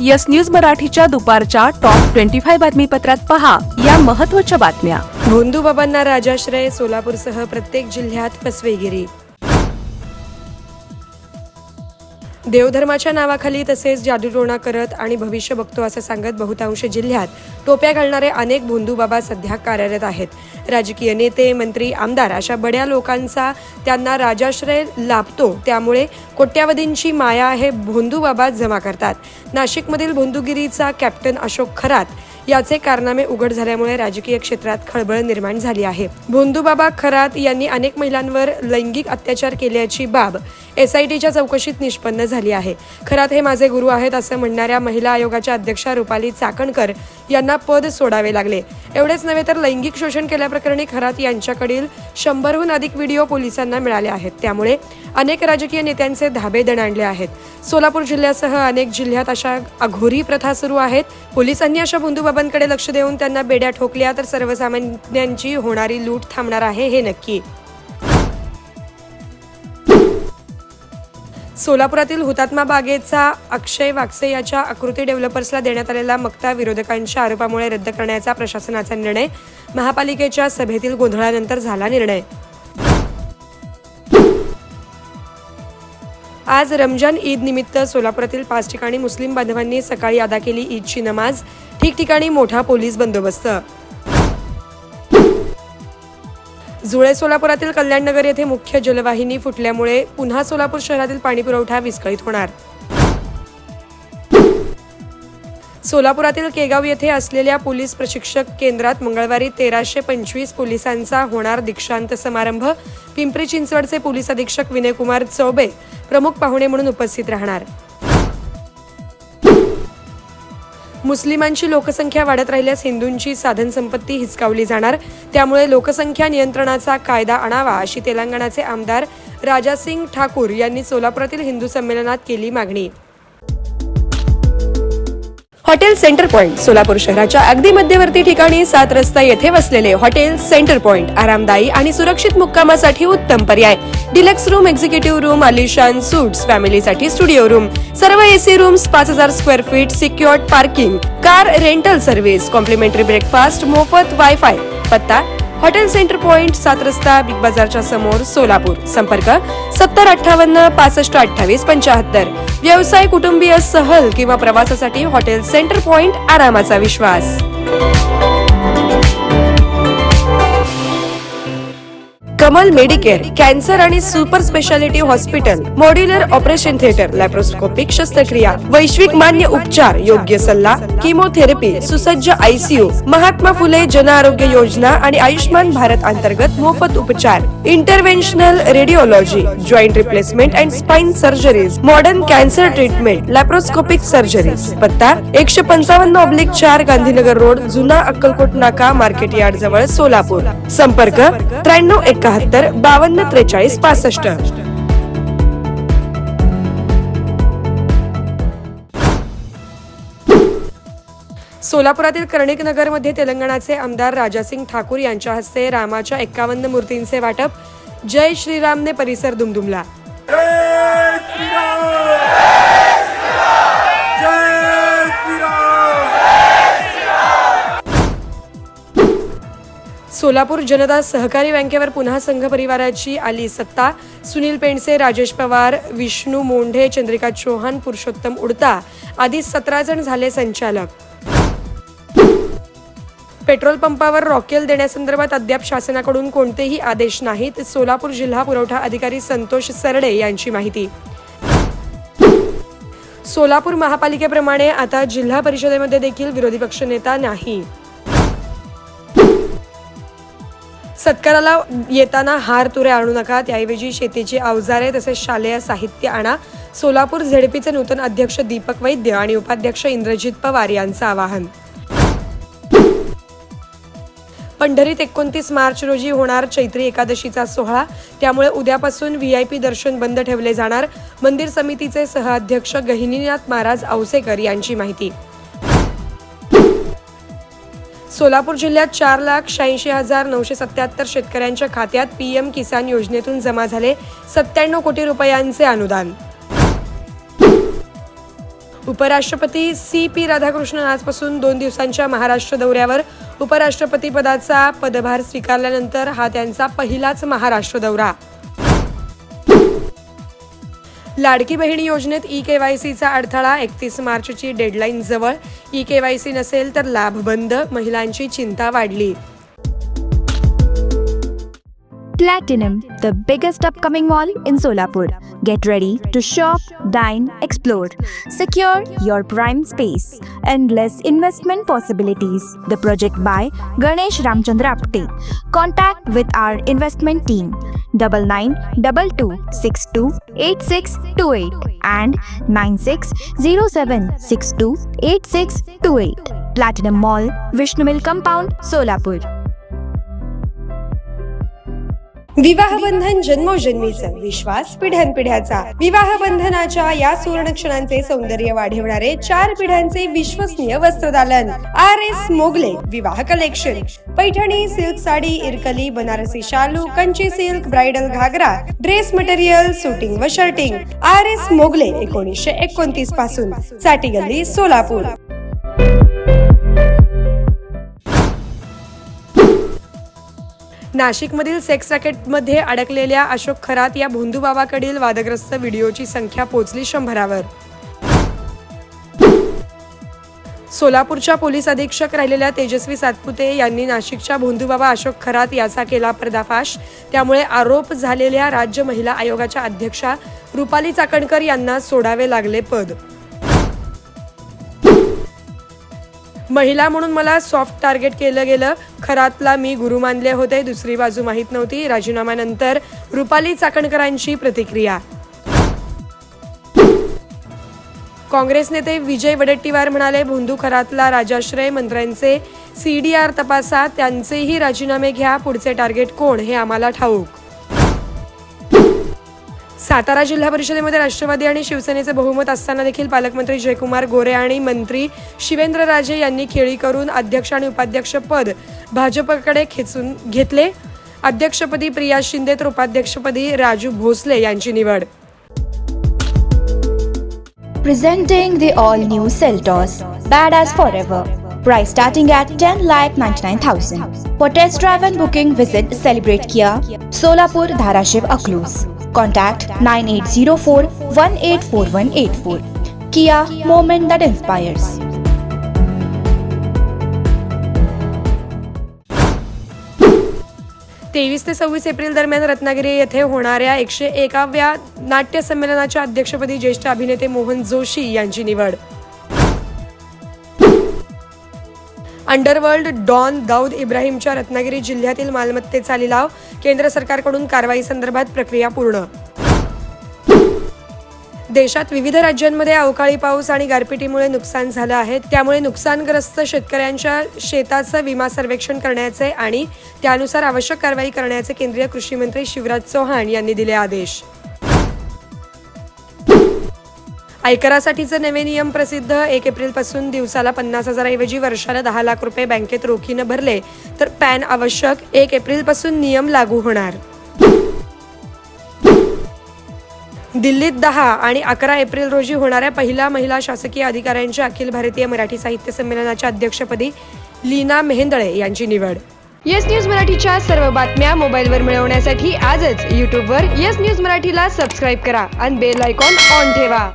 Yes news मराठीच्या दुपारच्या top 25 बातमीपत्रात पहा या महत्त्वाच्या बातम्या। भोंदूबाबांना राजाश्रय, सोलापूरसह प्रत्येक जिल्ह्यात फसवेगिरी। देवधर्माच्या नावाखाली तसेच जादूटोणा करत आणि भविष्य बघतो असं सांगत बहुतांश जिल्ह्यात टोप्या घालणारे अनेक भोंदूबाबा सध्या कार्यरत आहेत। राजकीय नेते, मंत्री, आमदार अशा बड्या लोकांचा त्यांना राजाश्रय लाभतो, त्यामुळे कोट्यावधींची माया हे भोंदूबाबा जमा करतात। नाशिकमधील भोंदूगिरीचा कॅप्टन अशोक खरात याचे कारनामे उघड झाल्यामुळे राजकीय क्षेत्रात खळबळ निर्माण झाली आहे। भोंदूबाबा खरात यांनी अनेक महिलांवर लैंगिक अत्याचार केल्याची बाब SITच्या चौकशीत निष्पन्न झाली आहे। खरात हे माझे गुरु आहेत असं म्हणणाऱ्या महिला आयोगाच्या अध्यक्षा रुपाली चाकणकर यांना पद सोडावे लागले। एवढेच नव्हे तर लैंगिक शोषण केल्याप्रकरणी खरात यांच्याकडील 100हून अधिक व्हिडिओ पोलिसांना मिळाले आहेत, त्यामुळे अनेक राजकीय नेत्यांचे धाबे दणाणले आहेत। सोलापूर जिल्ह्यासह अनेक जिल्ह्यात अशा अघोरी प्रथा सुरू आहेत। पोलिसांनी अशा भोंदूबाबांकडे लक्ष देऊन त्यांना बेड्या ठोकल्या तर सर्वसामान्यांची होणारी लूट थांबणार आहे हे नक्की। सोलापुरातील हुतात्मा बागेचा अक्षय वाकसे याच्या आकृती डेव्हलपर्सला देण्यात आलेला मक्ता विरोधकांच्या आरोपामुळे रद्द करण्याचा प्रशासनाचा निर्णय। महापालिकेच्या सभेतील गोंधळानंतर झाला निर्णय। आज रमजान ईद निमित्त सोलापुरातील 5 ठिकाणी मुस्लिम बांधवांनी सकाळी अदा केली ईदची नमाज। ठिकठिकाणी मोठा पोलीस बंदोबस्त। जुळे सोलापुरातील कल्याणनगर येथे मुख्य जलवाहिनी फुटल्यामुळे पुन्हा सोलापूर शहरातील पाणीपुरवठा विस्कळीत होणार। सोलापुरातील केगाव येथे असलेल्या पोलीस प्रशिक्षक केंद्रात मंगळवारी 1325 पोलिसांचा होणार दीक्षांत समारंभ। पिंपरी चिंचवडचे पोलीस अधीक्षक विनयकुमार चौबे प्रमुख पाहुणे म्हणून उपस्थित राहणार। मुस्लिमांची लोकसंख्या वाढत राहिल्यास हिंदूंची साधन संपत्ती हिसकावली जाणार, त्यामुळे लोकसंख्या नियंत्रणाचा कायदा आणावा अशी तेलंगणाचे आमदार राजासिंग ठाकूर यांनी सोलापुरातील हिंदू संमेलनात केली मागणी। हॉटेल सेंटर पॉइंट सोलापूर शहराच्या अगदी मध्यवर्ती ठिकाणी 7 रस्ता येथे वसलेले हॉटेल सेंटर पॉइंट आरामदायी आणि सुरक्षित मुक्कामासाठी उत्तम पर्याय। डिलक्स रूम, एक्झिक्युटिव्ह रूम, आलिशान सूट्स, फॅमिलीसाठी स्टुडिओ रूम, सर्व AC rooms, 5000 square feet, secured parking, car rental service, complimentary breakfast, मोफत वायफाय। पत्ता हॉटेल सेंटर पॉइंट, 7 रस्ता, बिग बाजारच्या समोर, सोलापूर। संपर्क 7058 65 28 75। व्यवसाय, कुटुंबीय, सहल किंवा प्रवासासाठी हॉटेल सेंटर पॉइंट आरामाचा विश्वास। कमल मेडिकेअर कॅन्सर आणि super speciality hospital, modular operation theatre, laparoscopic शस्त्रक्रिया, वैश्विक मान्य उपचार, योग्य सल्ला, किमोथेरपी, सुसज्ज ICU, महात्मा फुले जन आरोग्य योजना आणि आयुष्मान भारत अंतर्गत मोफत उपचार, interventional radiology, joint replacement and spine surgeries, modern cancer treatment, laparoscopic surgeries. पत्ता 155/4 गांधीनगर रोड, जुना अक्कलकोट नाका, मार्केट यार्ड जवळ, सोलापूर। संपर्क 9371 52 43 65। सोलापुरातील कर्णिक नगर मध्ये तेलंगणाचे आमदार राजासिंग ठाकूर यांच्या हस्ते रामाच्या 51 मूर्तींचे वाटप। जय श्रीरामने परिसर दुमदुमला। सोलापूर जनता सहकारी बँकेवर पुन्हा संघ परिवाराची आली सत्ता। सुनील पेंडसे, राजेश पवार, विष्णू मोंढे, चंद्रिका चौहान, पुरुषोत्तम उडता आदी 17 जण झाले संचालक। पेट्रोल पंपावर रॉकेल देण्यासंदर्भात अद्याप शासनाकडून कोणतेही आदेश नाहीत। सोलापूर जिल्हा पुरवठा अधिकारी संतोष सरडे यांची माहिती। सोलापूर महापालिकेप्रमाणे आता जिल्हा परिषदेमध्ये देखील विरोधी पक्ष नेता नाही। सत्काराला येताना हार तुरे आणू नका, त्याऐवजी शेतीची अवजारे तसेच शालेय साहित्य आणा। सोलापूर ZPचे नूतन अध्यक्ष दीपक वैद्य आणि उपाध्यक्ष इंद्रजित पवार यांचं आवाहन। पंढरीत 29 मार्च रोजी होणार चैत्री एकादशीचा सोहळा, त्यामुळे उद्यापासून VIP दर्शन बंद ठेवले जाणार। मंदिर समितीचे सहअध्यक्ष गहिनीनाथ महाराज औसेकर यांची माहिती। सोलापूर जिल्ह्यात 4,86,977 शेतकऱ्यांच्या खात्यात PM किसान योजनेतून जमा झाले 97 कोटी रुपयांचे अनुदान। उपराष्ट्रपती CP राधाकृष्णन आजपासून 2 दिवसांच्या महाराष्ट्र दौऱ्यावर. उपराष्ट्रपती पदाचा पदभार स्वीकारल्यानंतर हा त्यांचा पहिलाच महाराष्ट्र दौरा. लाडकी बहीण योजनेत eKYCचा अडथळा. 31 मार्चची डेडलाईन जवळ. eKYC नसेल तर लाभ बंद. महिलांची चिंता वाढली. Platinum, the biggest upcoming mall in Solapur. Get ready to shop, dine, explore. Secure your prime space. Endless investment possibilities. The project by Ganesh Ramchandra Apte. Contact with our investment team 9922628628 and 9607628628. Platinum Mall, Vishnu Mill Compound, Solapur. विवाह बंधन जन्मोजन्मीचं, विश्वास पिढ्यानपिढ्याचा. विवाह बंधनाच्या या सुवर्ण क्षणांचे सौंदर्य वाढवणारे 4 पिढ्यांचे विश्वसनीय वस्त्रदालन. RS Mughal-e विवाह collection. Paithani, silk sari, इरकली, Banarasi शालू, Kanchi silk, bridal घागरा, dress material, suiting व शर्टिंग. RS मोगले 1929 पासून. साठी गल्ली, सोलापूर. नाशिकमधील सेक्स रॅकेटमध्ये अडकलेल्या अशोक खरात या भोंदूबाबाकडील वादग्रस्त व्हिडिओची संख्या पोहोचली 100वर. सोलापूरच्या पोलीस अधीक्षक राहिलेल्या तेजस्वी सातपुते यांनी नाशिकच्या भोंदूबाबा अशोक खरात याचा केला पर्दाफाश. त्यामुळे आरोप झालेल्या राज्य महिला आयोगाच्या अध्यक्षा रुपाली चाकणकर यांना सोडावे लागले पद. महिला म्हणून मला सॉफ्ट टार्गेट केलं गेलं. खरातला मी गुरु मानले होते, दुसरी बाजू माहीत नव्हती. राजीनाम्यानंतर रुपाली चाकणकरांची प्रतिक्रिया. काँग्रेस नेते विजय वडेट्टीवार म्हणाले, भोंदू खरातला राजाश्रय. मंत्र्यांचे CDR तपासा, त्यांचेही राजीनामे घ्या. पुढचे टार्गेट कोण हे आम्हाला ठाऊक. सातारा जिल्हा परिषदेमध्ये राष्ट्रवादी आणि शिवसेनेचे बहुमत असताना देखील पालकमंत्री जयकुमार गोरे आणि मंत्री शिवेंद्रराजे यांनी खेळी करून अध्यक्ष आणि उपाध्यक्ष पद भाजपकडे खेचून घेतले. अध्यक्षपदी प्रिया शिंदे तर उपाध्यक्षपदी राजू भोसले यांची निवड. Presenting the all-new Seltos, Badass Forever. Price starting at 10,99,000. For test drive and booking, visit Celebrate Kia, Solapur, Dharashiv, Aklus. Contact 9804184184. Kia, moment that inspires. तेवीस ते 26 एप्रिल दरम्यान रत्नागिरी येथे होणाऱ्या 101व्या नाट्य संमेलनाच्या अध्यक्षपदी ज्येष्ठ अभिनेते मोहन जोशी यांची निवड. अंडरवर्ल्ड डॉन दाऊद इब्राहिमच्या रत्नागिरी जिल्ह्यातील मालमत्तेचा लिलाव. केंद्र सरकारकडून कारवाई संदर्भात प्रक्रिया पूर्ण. देशात विविध राज्यांमध्ये अवकाळी पाऊस आणि गारपिटीमुळे नुकसान झालं आहे. त्यामुळे नुकसानग्रस्त शेतकऱ्यांच्या शेताचं विमा सर्वेक्षण करण्याचे आणि त्यानुसार आवश्यक कारवाई करण्याचे केंद्रीय कृषी मंत्री शिवराज चौहान यांनी दिले आदेश. आयकरासाठीचे नवे नियम प्रसिद्ध. 1 एप्रिलपासून दिवसाला 50,000 ऐवजी वर्षाला 10 लाख रुपये बँकेत रोखीनं भरले तर पॅन आवश्यक. 1 एप्रिलपासून नियम लागू होणार. दिल्लीत 10 आणि 11 एप्रिल रोजी होणाऱ्या पहिल्या महिला शासकीय अधिकाऱ्यांच्या अखिल भारतीय मराठी साहित्य संमेलनाच्या अध्यक्षपदी लीना मेहेंदळे यांची निवड. येस न्यूज मराठीच्या सर्व बातम्या मोबाईलवर मिळवण्यासाठी आजच यूट्यूबवर येस न्यूज मराठीला सबस्क्राईब करा आणि बेल आयकॉन ऑन ठेवा.